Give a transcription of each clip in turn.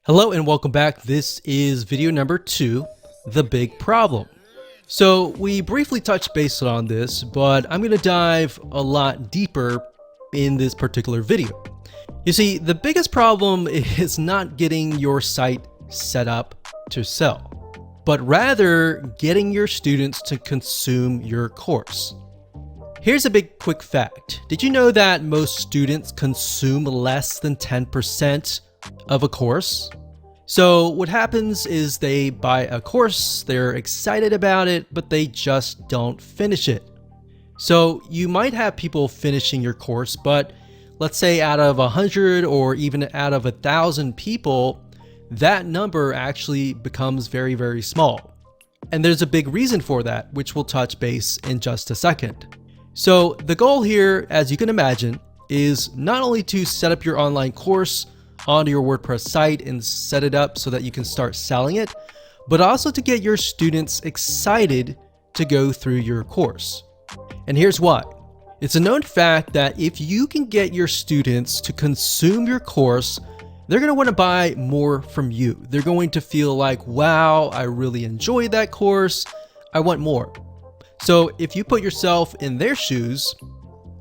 Hello and welcome back. This is video number 2, the big problem. So we briefly touched base on this, but I'm going to dive a lot deeper in this particular video. You see, the biggest problem is not getting your site set up to sell, but rather getting your students to consume your course. Here's a big quick fact. Did you know that most students consume less than 10% of a course? So what happens is they buy a course, they're excited about it, but they just don't finish it. So you might have people finishing your course, but let's say out of 100 or even out of 1,000 people, that number actually becomes very, very small. And there's a big reason for that, which we'll touch base in just a second. So the goal here, as you can imagine, is not only to set up your online course onto your WordPress site and set it up so that you can start selling it, but also to get your students excited to go through your course. And here's why. It's a known fact that if you can get your students to consume your course, they're going to want to buy more from you. They're going to feel like, wow, I really enjoyed that course. I want more. So if you put yourself in their shoes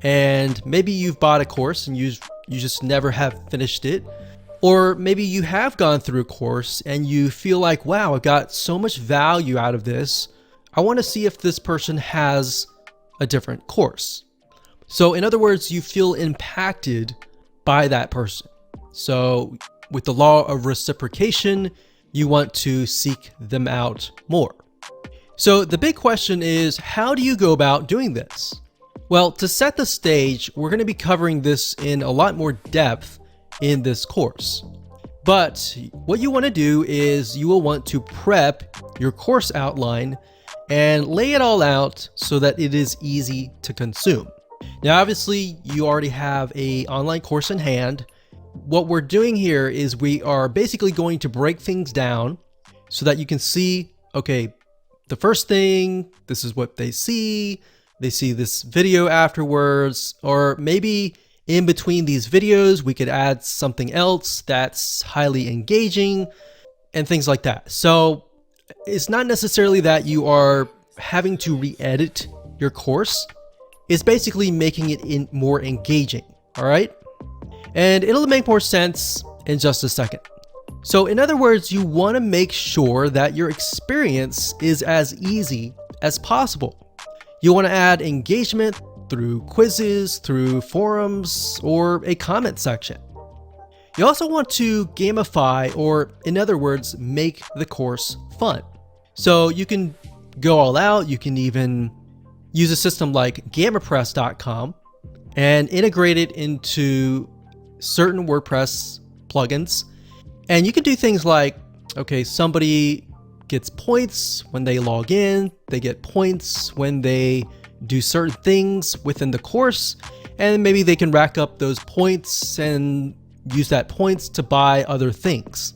and maybe you've bought a course and you just never have finished it, or maybe you have gone through a course and you feel like, wow, I got so much value out of this. I want to see if this person has a different course. So in other words, you feel impacted by that person. So with the law of reciprocation, you want to seek them out more. So the big question is, how do you go about doing this? Well, to set the stage, we're going to be covering this in a lot more depth in this course. But what you want to do is you will want to prep your course outline and lay it all out so that it is easy to consume. Now, obviously, you already have an online course in hand. What we're doing here is we are basically going to break things down so that you can see, okay, the first thing, this is what they see this video afterwards, or maybe in between these videos, we could add something else that's highly engaging and things like that. So it's not necessarily that you are having to re-edit your course. It's basically making it more engaging, all right? And it'll make more sense in just a second. So in other words, you want to make sure that your experience is as easy as possible. You want to add engagement through quizzes, through forums, or a comment section. You also want to gamify, or in other words, make the course fun. So you can go all out. You can even use a system like Wordpress.com and integrate it into certain WordPress plugins. And you can do things like, okay, somebody gets points when they log in, they get points when they do certain things within the course, and maybe they can rack up those points and use that points to buy other things.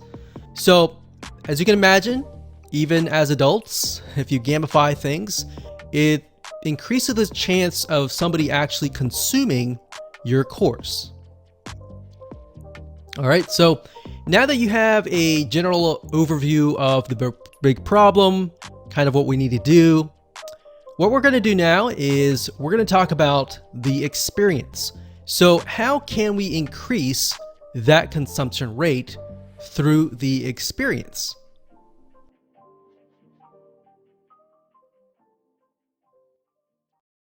So as you can imagine, even as adults, if you gamify things, it increases the chance of somebody actually consuming your course. All right, so now that you have a general overview of the big problem, kind of what we need to do, what we're going to do now is we're going to talk about the experience. So how can we increase that consumption rate through the experience?